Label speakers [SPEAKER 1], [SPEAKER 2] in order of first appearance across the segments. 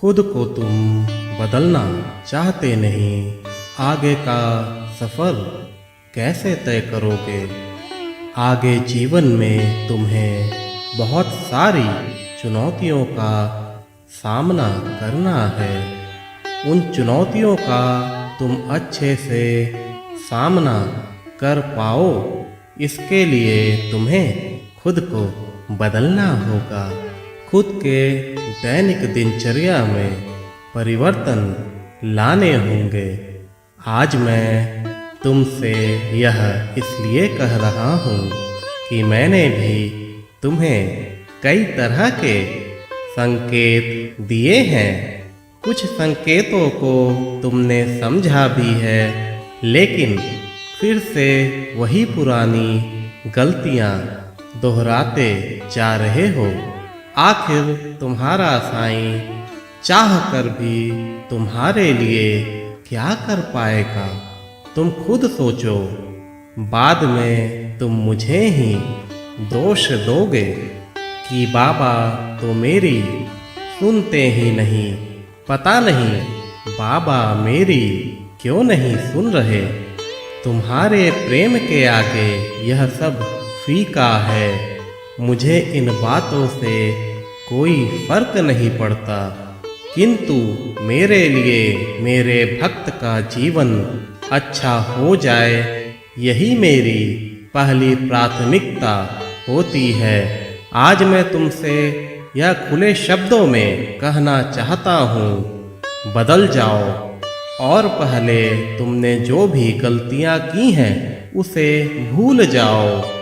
[SPEAKER 1] खुद को तुम बदलना चाहते नहीं, आगे का सफ़र कैसे तय करोगे। आगे जीवन में तुम्हें बहुत सारी चुनौतियों का सामना करना है। उन चुनौतियों का तुम अच्छे से सामना कर पाओ, इसके लिए तुम्हें खुद को बदलना होगा। खुद के दैनिक दिनचर्या में परिवर्तन लाने होंगे। आज मैं तुमसे यह इसलिए कह रहा हूँ कि मैंने भी तुम्हें कई तरह के संकेत दिए हैं। कुछ संकेतों को तुमने समझा भी है, लेकिन फिर से वही पुरानी गलतियाँ दोहराते जा रहे हो। आखिर तुम्हारा साईं चाह कर भी तुम्हारे लिए क्या कर पाएगा। तुम खुद सोचो, बाद में तुम मुझे ही दोष दोगे कि बाबा तो मेरी सुनते ही नहीं। पता नहीं बाबा मेरी क्यों नहीं सुन रहे। तुम्हारे प्रेम के आगे यह सब फीका है। मुझे इन बातों से कोई फर्क नहीं पड़ता, किंतु मेरे लिए मेरे भक्त का जीवन अच्छा हो जाए, यही मेरी पहली प्राथमिकता होती है। आज मैं तुमसे यह खुले शब्दों में कहना चाहता हूँ, बदल जाओ और पहले तुमने जो भी गलतियाँ की हैं उसे भूल जाओ।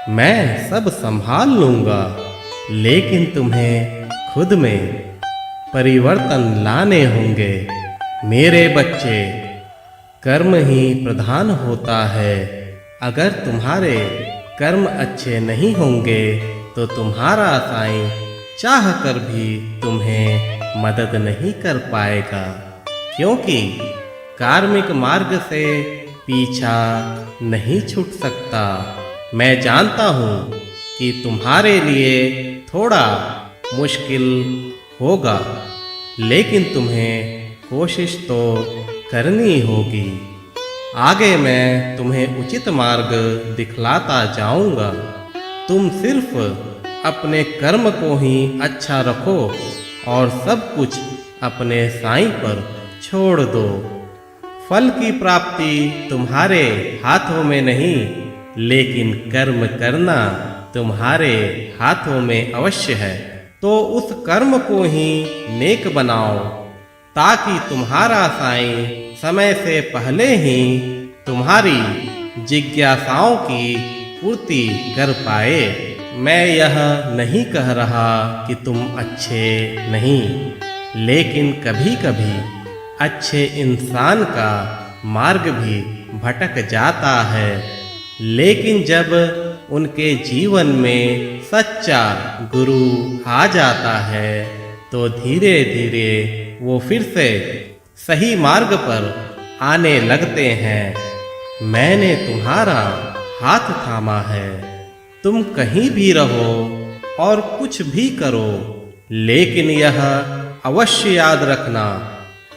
[SPEAKER 1] मैं सब संभाल लूँगा, लेकिन तुम्हें खुद में परिवर्तन लाने होंगे। मेरे बच्चे, कर्म ही प्रधान होता है। अगर तुम्हारे कर्म अच्छे नहीं होंगे तो तुम्हारा साईं चाह कर भी तुम्हें मदद नहीं कर पाएगा, क्योंकि कार्मिक मार्ग से पीछा नहीं छूट सकता। मैं जानता हूँ कि तुम्हारे लिए थोड़ा मुश्किल होगा, लेकिन तुम्हें कोशिश तो करनी होगी। आगे मैं तुम्हें उचित मार्ग दिखलाता जाऊंगा। तुम सिर्फ अपने कर्म को ही अच्छा रखो और सब कुछ अपने साईं पर छोड़ दो। फल की प्राप्ति तुम्हारे हाथों में नहीं, लेकिन कर्म करना तुम्हारे हाथों में अवश्य है। तो उस कर्म को ही नेक बनाओ, ताकि तुम्हारा साईं समय से पहले ही तुम्हारी जिज्ञासाओं की पूर्ति कर पाए। मैं यह नहीं कह रहा कि तुम अच्छे नहीं, लेकिन कभी कभी अच्छे इंसान का मार्ग भी भटक जाता है। लेकिन जब उनके जीवन में सच्चा गुरु आ जाता है तो धीरे धीरे वो फिर से सही मार्ग पर आने लगते हैं। मैंने तुम्हारा हाथ थामा है। तुम कहीं भी रहो और कुछ भी करो, लेकिन यह अवश्य याद रखना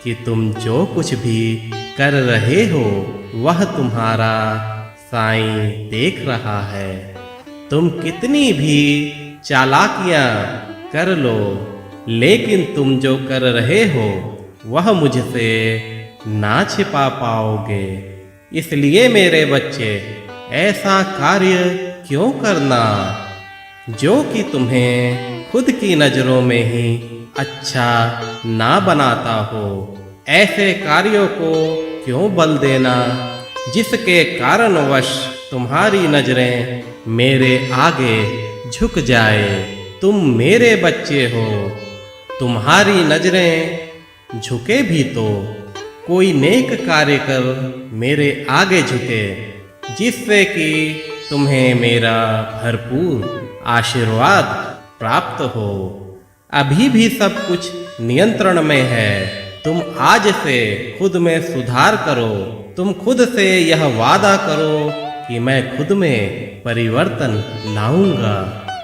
[SPEAKER 1] कि तुम जो कुछ भी कर रहे हो वह तुम्हारा साईं देख रहा है। तुम कितनी भी चालाकियां कर लो, लेकिन तुम जो कर रहे हो वह मुझसे ना छिपा पाओगे। इसलिए मेरे बच्चे, ऐसा कार्य क्यों करना जो कि तुम्हें खुद की नजरों में ही अच्छा ना बनाता हो। ऐसे कार्यों को क्यों बल देना जिसके कारणवश तुम्हारी नजरें मेरे आगे झुक जाए। तुम मेरे बच्चे हो, तुम्हारी नजरें झुके भी तो कोई नेक कार्य कर मेरे आगे झुके, जिससे कि तुम्हें मेरा भरपूर आशीर्वाद प्राप्त हो। अभी भी सब कुछ नियंत्रण में है। तुम आज से खुद में सुधार करो। तुम खुद से यह वादा करो कि मैं खुद में परिवर्तन लाऊंगा।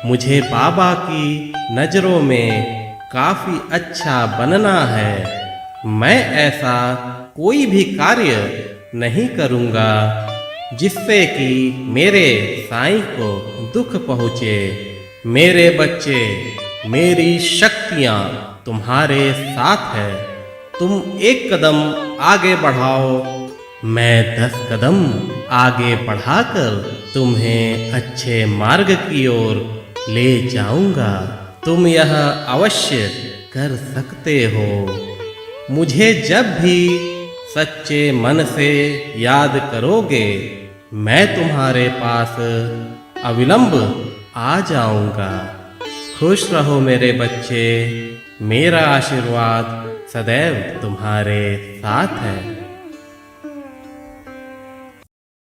[SPEAKER 1] मुझे बाबा की नजरों में काफी अच्छा बनना है। मैं ऐसा कोई भी कार्य नहीं करूँगा जिससे कि मेरे साईं को दुख पहुँचे। मेरे बच्चे, मेरी शक्तियाँ तुम्हारे साथ है। तुम एक कदम आगे बढ़ाओ, मैं 10 कदम आगे बढ़ाकर तुम्हें अच्छे मार्ग की ओर ले जाऊंगा। तुम यह अवश्य कर सकते हो। मुझे जब भी सच्चे मन से याद करोगे, मैं तुम्हारे पास अविलंब आ जाऊंगा। खुश रहो मेरे बच्चे, मेरा आशीर्वाद सदैव तुम्हारे साथ है।